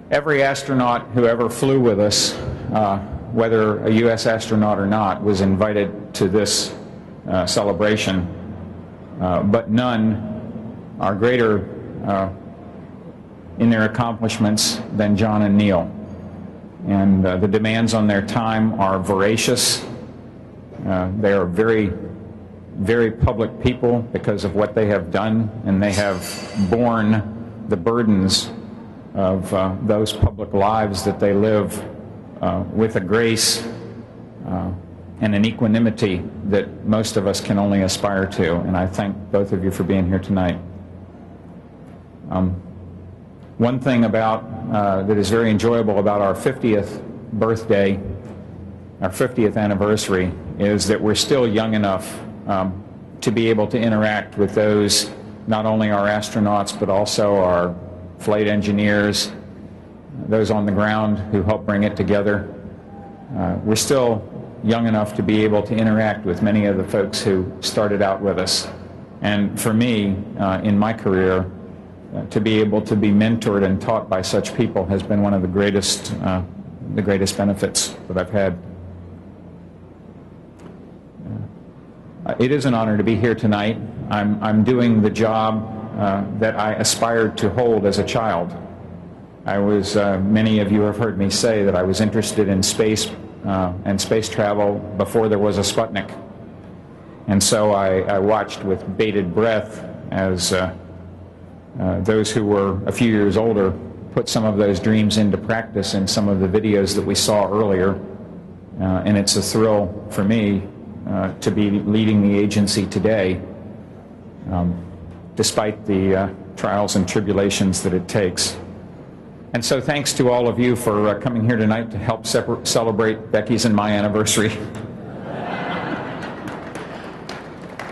Every astronaut who ever flew with us, whether a U.S. astronaut or not, was invited to this celebration, but none are greater in their accomplishments than John and Neil. And the demands on their time are voracious. They are very, very public people because of what they have done, and they have borne the burdens of those public lives that they live with a grace and an equanimity that most of us can only aspire to. And I thank both of you for being here tonight. One thing about that is very enjoyable about our 50th birthday, our 50th anniversary, is that we're still young enough to be able to interact with those, not only our astronauts, but also our flight engineers, those on the ground who help bring it together. We're still young enough to be able to interact with many of the folks who started out with us. And for me, in my career, to be able to be mentored and taught by such people has been one of the greatest benefits that I've had. It is an honor to be here tonight. I'm doing the job that I aspired to hold as a child. I was, many of you have heard me say that I was interested in space and space travel before there was a Sputnik. And so I watched with bated breath as those who were a few years older put some of those dreams into practice in some of the videos that we saw earlier. And it's a thrill for me to be leading the agency today, despite the trials and tribulations that it takes. And so thanks to all of you for coming here tonight to help celebrate Becky's and my anniversary.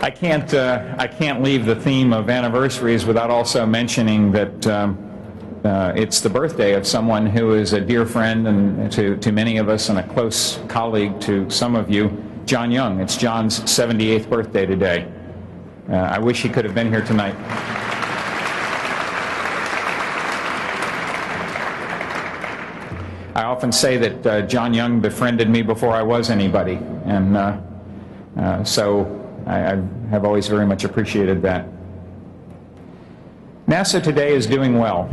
I can't leave the theme of anniversaries without also mentioning that it's the birthday of someone who is a dear friend and to many of us and a close colleague to some of you, John Young. It's John's 78th birthday today. I wish he could have been here tonight. I often say that John Young befriended me before I was anybody, and so I have always very much appreciated that. NASA today is doing well.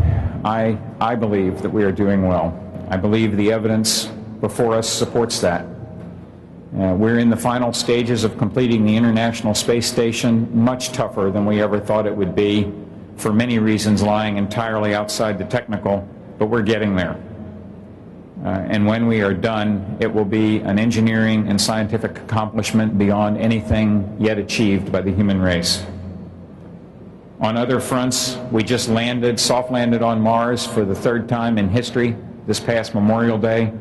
I believe that we are doing well. I believe the evidence before us supports that. We're in the final stages of completing the International Space Station, much tougher than we ever thought it would be, for many reasons lying entirely outside the technical, but we're getting there. And when we are done, it will be an engineering and scientific accomplishment beyond anything yet achieved by the human race. On other fronts, we just soft landed on Mars for the third time in history this past Memorial Day.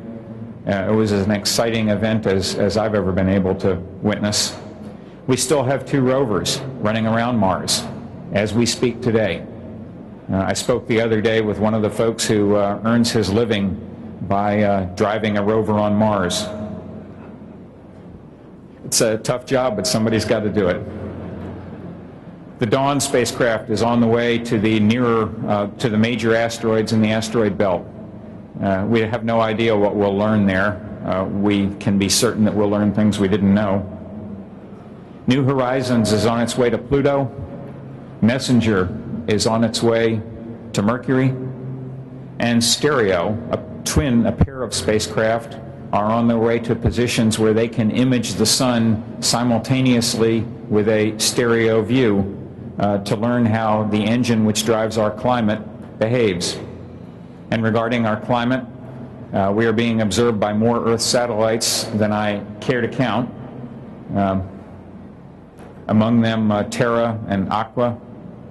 It was an exciting event as I've ever been able to witness. We still have 2 rovers running around Mars as we speak today. I spoke the other day with one of the folks who earns his living by driving a rover on Mars. It's a tough job, but somebody's got to do it. The Dawn spacecraft is on the way to the to the major asteroids in the asteroid belt. We have no idea what we'll learn there. We can be certain that we'll learn things we didn't know. New Horizons is on its way to Pluto. Messenger is on its way to Mercury. And Stereo, a pair of spacecraft, are on their way to positions where they can image the sun simultaneously with a stereo view to learn how the engine which drives our climate behaves. And regarding our climate, we are being observed by more Earth satellites than I care to count. Among them, Terra and Aqua.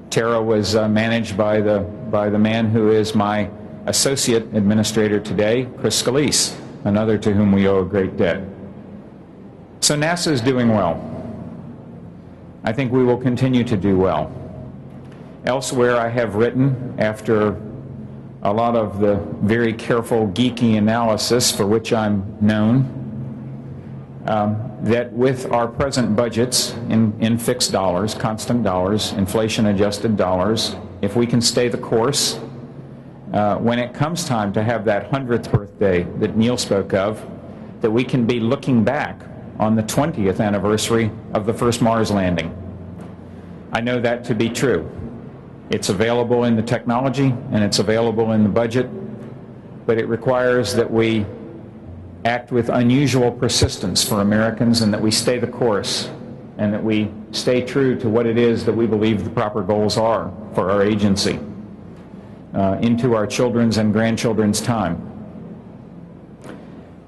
Terra was managed by the man who is my associate administrator today, Chris Scalise, another to whom we owe a great debt. So NASA is doing well. I think we will continue to do well. Elsewhere, I have written, after a lot of the very careful geeky analysis for which I'm known, that with our present budgets in fixed dollars, constant dollars, inflation-adjusted dollars, if we can stay the course, when it comes time to have that 100th birthday that Neil spoke of, that we can be looking back on the 20th anniversary of the first Mars landing. I know that to be true. It's available in the technology and it's available in the budget, but it requires that we act with unusual persistence for Americans and that we stay the course and that we stay true to what it is that we believe the proper goals are for our agency into our children's and grandchildren's time.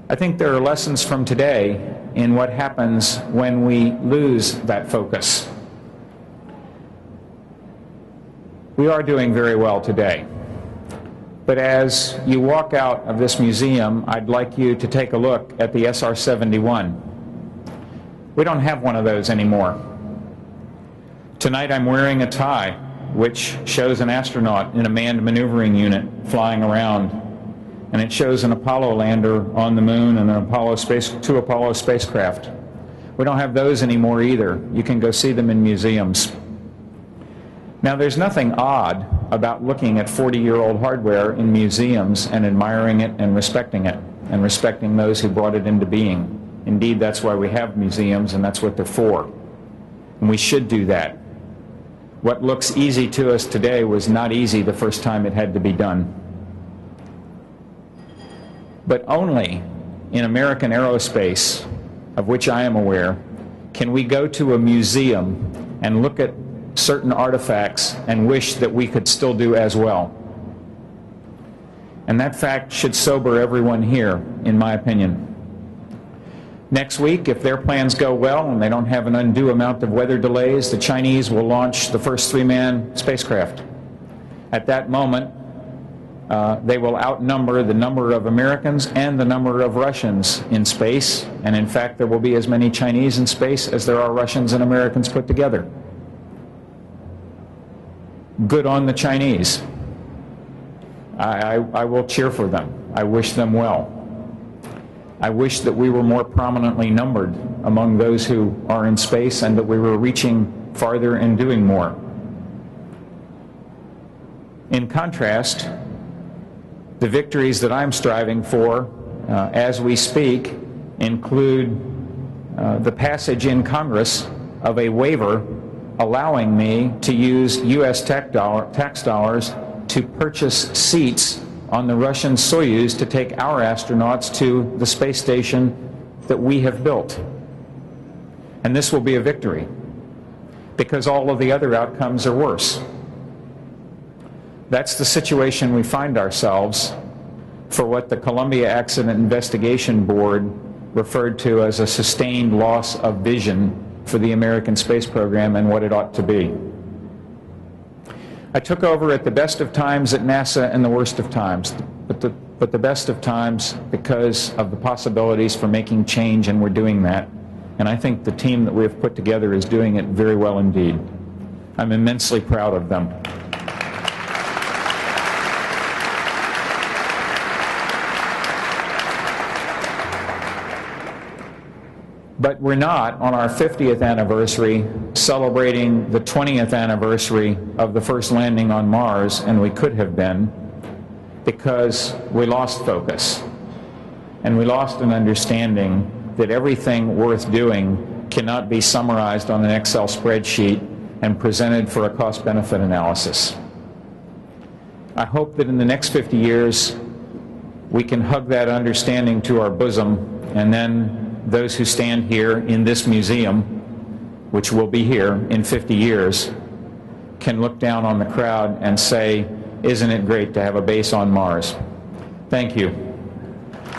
I think there are lessons from today in what happens when we lose that focus. We are doing very well today. But as you walk out of this museum, I'd like you to take a look at the SR-71. We don't have one of those anymore. Tonight I'm wearing a tie which shows an astronaut in a manned maneuvering unit flying around, and it shows an Apollo lander on the moon and two Apollo spacecraft. We don't have those anymore either. You can go see them in museums. Now, there's nothing odd about looking at 40-year-old hardware in museums and admiring it and respecting those who brought it into being. Indeed, that's why we have museums, and that's what they're for. And we should do that. What looks easy to us today was not easy the first time it had to be done. But only in American aerospace, of which I am aware, can we go to a museum and look at certain artifacts and wish that we could still do as well. And that fact should sober everyone here, in my opinion. Next week, if their plans go well and they don't have an undue amount of weather delays, the Chinese will launch the first three-man spacecraft. At that moment, they will outnumber the number of Americans and the number of Russians in space, and in fact there will be as many Chinese in space as there are Russians and Americans put together. Good on the Chinese. I will cheer for them. I wish them well. I wish that we were more prominently numbered among those who are in space and that we were reaching farther and doing more. In contrast, the victories that I'm striving for as we speak include the passage in Congress of a waiver allowing me to use U.S. tax dollars to purchase seats on the Russian Soyuz to take our astronauts to the space station that we have built. And this will be a victory, because all of the other outcomes are worse. That's the situation we find ourselves for what the Columbia Accident Investigation Board referred to as a sustained loss of vision for the American space program and what it ought to be. I took over at the best of times at NASA and the worst of times, but the best of times because of the possibilities for making change, and we're doing that. And I think the team that we have put together is doing it very well indeed. I'm immensely proud of them. But we're not, on our 50th anniversary, celebrating the 20th anniversary of the first landing on Mars, and we could have been, because we lost focus. And we lost an understanding that everything worth doing cannot be summarized on an Excel spreadsheet and presented for a cost-benefit analysis. I hope that in the next 50 years, we can hug that understanding to our bosom, and then those who stand here in this museum, which will be here in 50 years, can look down on the crowd and say, isn't it great to have a base on Mars? Thank you.